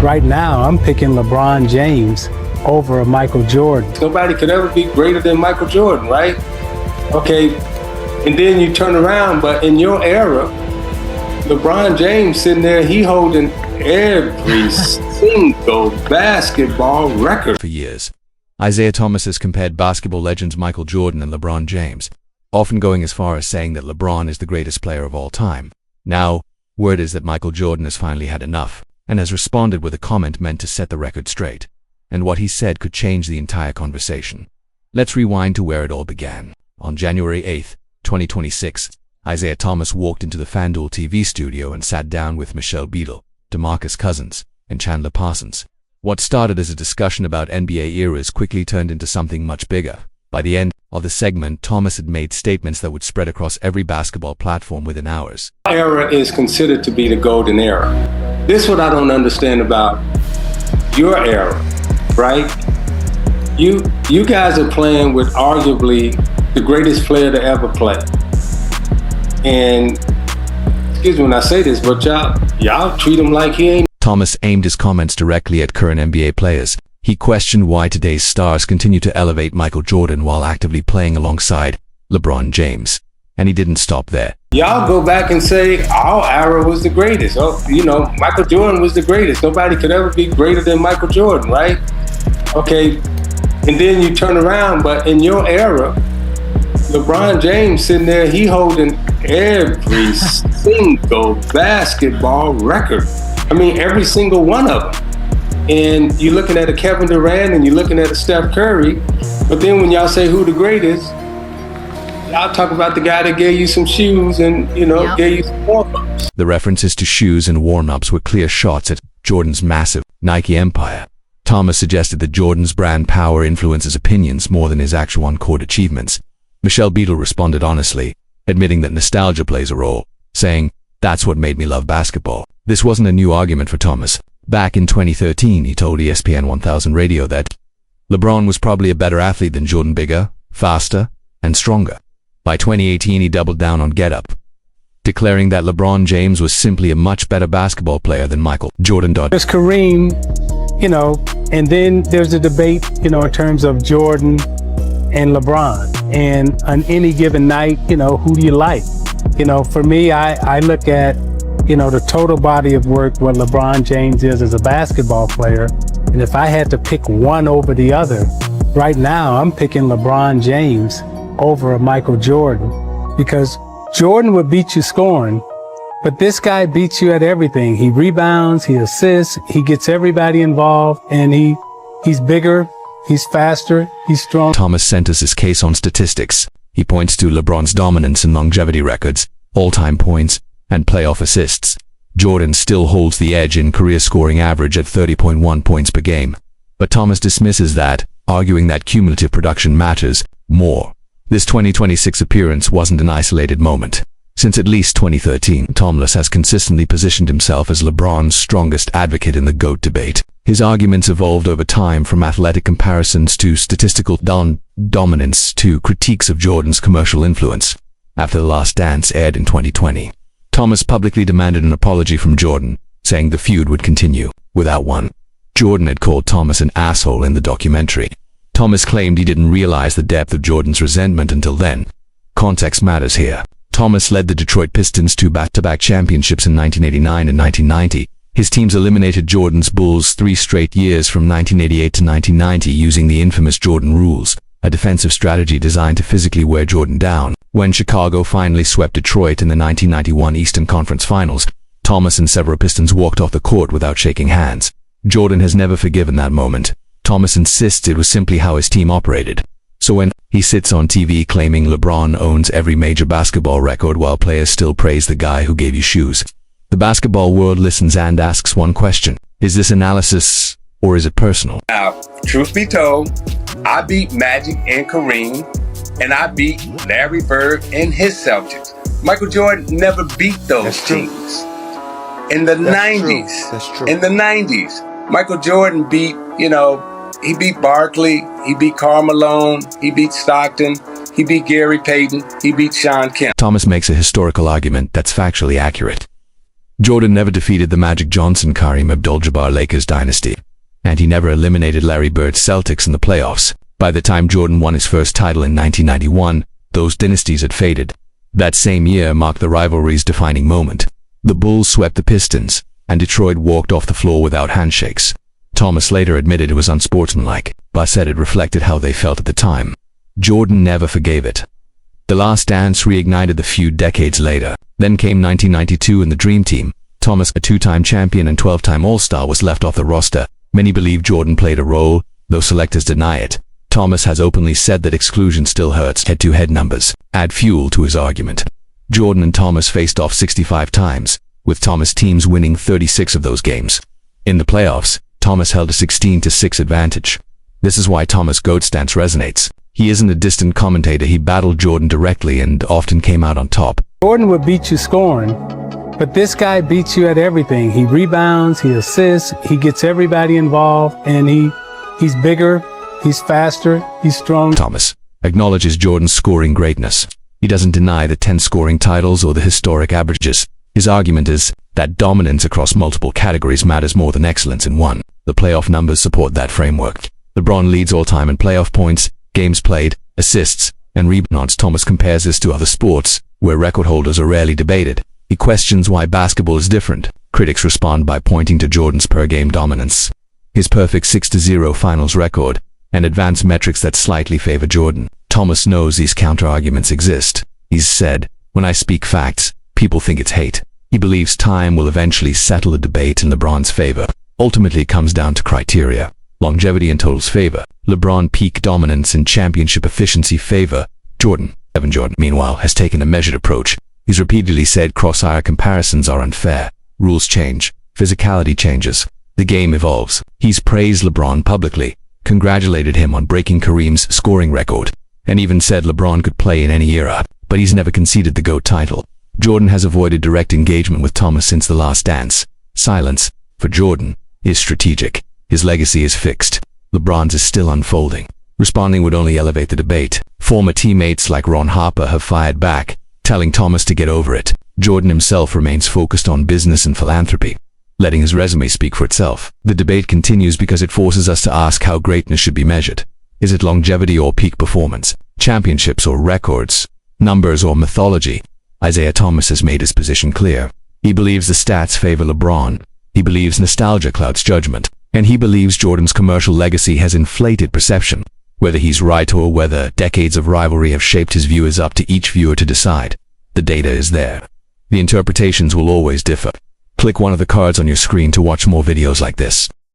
Right now, I'm picking LeBron James over Michael Jordan. Nobody could ever be greater than Michael Jordan, right? Okay, and then you turn around, but in your era, LeBron James sitting there, he holding every single basketball record. For years, Isiah Thomas has compared basketball legends Michael Jordan and LeBron James, often going as far as saying that LeBron is the greatest player of all time. Now, word is that Michael Jordan has finally had enough, and has responded with a comment meant to set the record straight, and what he said could change the entire conversation. Let's rewind to where it all began. On January 8, 2026, Isiah Thomas walked into the FanDuel TV studio and sat down with Michelle Beadle, DeMarcus Cousins, and Chandler Parsons. What started as a discussion about NBA eras quickly turned into something much bigger. By the end of the segment, Thomas had made statements that would spread across every basketball platform within hours. Our era is considered to be the golden era. This is what I don't understand about your era, right? You guys are playing with arguably the greatest player to ever play. And excuse me when I say this, but y'all treat him like he ain't. Thomas aimed his comments directly at current NBA players. He questioned why today's stars continue to elevate Michael Jordan while actively playing alongside LeBron James. And he didn't stop there. Y'all go back and say our era was the greatest. Oh, you know, Michael Jordan was the greatest. Nobody could ever be greater than Michael Jordan, right? Okay, and then you turn around, but in your era, LeBron James sitting there, he holding every single basketball record. I mean, every single one of them. And you're looking at a Kevin Durant and you're looking at a Steph Curry, but then when y'all say who the greatest, y'all talk about the guy that gave you some shoes and, you know, gave you some warm-ups. The references to shoes and warm-ups were clear shots at Jordan's massive Nike empire. Thomas suggested that Jordan's brand power influences opinions more than his actual on-court achievements. Michelle Beadle responded honestly, admitting that nostalgia plays a role, saying, "That's what made me love basketball." This wasn't a new argument for Thomas. Back in 2013, he told ESPN 1000 Radio that LeBron was probably a better athlete than Jordan, bigger, faster, and stronger. By 2018, he doubled down on Get Up, declaring that LeBron James was simply a much better basketball player than Michael Jordan. There's Kareem, you know, and then there's a debate, you know, in terms of Jordan and LeBron. And on any given night, you know, who do you like? You know, for me, I look at, you know, the total body of work, what LeBron James is as a basketball player. And if I had to pick one over the other, right now I'm picking LeBron James over Michael Jordan, because Jordan would beat you scoring, but this guy beats you at everything. He rebounds, he assists, he gets everybody involved, and he's bigger, he's faster, he's strong. Thomas centers his case on statistics. He points to LeBron's dominance in longevity records, all-time points, and playoff assists. Jordan still holds the edge in career scoring average at 30.1 points per game. But Thomas dismisses that, arguing that cumulative production matters more. This 2026 appearance wasn't an isolated moment. Since at least 2013, Thomas has consistently positioned himself as LeBron's strongest advocate in the GOAT debate. His arguments evolved over time, from athletic comparisons to statistical dominance to critiques of Jordan's commercial influence. After The Last Dance aired in 2020, Thomas publicly demanded an apology from Jordan, saying the feud would continue without one. Jordan had called Thomas an asshole in the documentary. Thomas claimed he didn't realize the depth of Jordan's resentment until then. Context matters here. Thomas led the Detroit Pistons to back-to-back championships in 1989 and 1990. His teams eliminated Jordan's Bulls 3 straight years from 1988 to 1990 using the infamous Jordan rules, a defensive strategy designed to physically wear Jordan down. When Chicago finally swept Detroit in the 1991 Eastern Conference Finals, Thomas and several Pistons walked off the court without shaking hands. Jordan has never forgiven that moment. Thomas insists it was simply how his team operated. So when he sits on TV claiming LeBron owns every major basketball record while players still praise the guy who gave you shoes, the basketball world listens and asks one question: is this analysis, or is it personal? Now, truth be told, I beat Magic and Kareem, and I beat Larry Bird and his Celtics. Michael Jordan never beat those teams. In the 90s, That's true. in the 90s, Michael Jordan beat, he beat Barkley, he beat Karl Malone, he beat Stockton, he beat Gary Payton, he beat Sean Kemp. Thomas makes a historical argument that's factually accurate. Jordan never defeated the Magic Johnson-Kareem Abdul-Jabbar Lakers dynasty, and he never eliminated Larry Bird's Celtics in the playoffs. By the time Jordan won his first title in 1991, those dynasties had faded. That same year marked the rivalry's defining moment. The Bulls swept the Pistons, and Detroit walked off the floor without handshakes. Thomas later admitted it was unsportsmanlike, but said it reflected how they felt at the time. Jordan never forgave it. The Last Dance reignited the feud decades later. Then came 1992 and the Dream Team. Thomas, a two-time champion and 12-time All-Star, was left off the roster. Many believe Jordan played a role, though selectors deny it. Thomas has openly said that exclusion still hurts. Head-to-head numbers add fuel to his argument. Jordan and Thomas faced off 65 times, with Thomas teams winning 36 of those games. In the playoffs, Thomas held a 16-6 advantage. This is why Thomas' GOAT stance resonates. He isn't a distant commentator. He battled Jordan directly and often came out on top. Jordan would beat you scoring, but this guy beats you at everything. He rebounds, he assists, he gets everybody involved, and he's bigger, he's faster, he's strong. Thomas acknowledges Jordan's scoring greatness. He doesn't deny the 10 scoring titles or the historic averages. His argument is that dominance across multiple categories matters more than excellence in one. The playoff numbers support that framework. LeBron leads all-time in playoff points, games played, assists, and rebounds. Thomas compares this to other sports, where record holders are rarely debated. He questions why basketball is different. Critics respond by pointing to Jordan's per-game dominance, his perfect 6-0 finals record, and advanced metrics that slightly favor Jordan. Thomas knows these counter-arguments exist. He's said, "When I speak facts, people think it's hate." He believes time will eventually settle the debate in LeBron's favor. Ultimately, it comes down to criteria. Longevity and totals favor LeBron, peak dominance and championship efficiency favor Jordan. Evan Jordan, meanwhile, has taken a measured approach. He's repeatedly said cross-eye comparisons are unfair. Rules change. Physicality changes. The game evolves. He's praised LeBron publicly, congratulated him on breaking Kareem's scoring record, and even said LeBron could play in any era, but he's never conceded the GOAT title. Jordan has avoided direct engagement with Thomas since The Last Dance. Silence, for Jordan, is strategic. His legacy is fixed. LeBron's is still unfolding. Responding would only elevate the debate. Former teammates like Ron Harper have fired back, telling Thomas to get over it. Jordan himself remains focused on business and philanthropy, letting his resume speak for itself. The debate continues because it forces us to ask how greatness should be measured. Is it longevity or peak performance? Championships or records? Numbers or mythology? Isiah Thomas has made his position clear. He believes the stats favor LeBron. He believes nostalgia clouds judgment. And he believes Jordan's commercial legacy has inflated perception. Whether he's right or whether decades of rivalry have shaped his view is up to each viewer to decide. The data is there. The interpretations will always differ. Click one of the cards on your screen to watch more videos like this.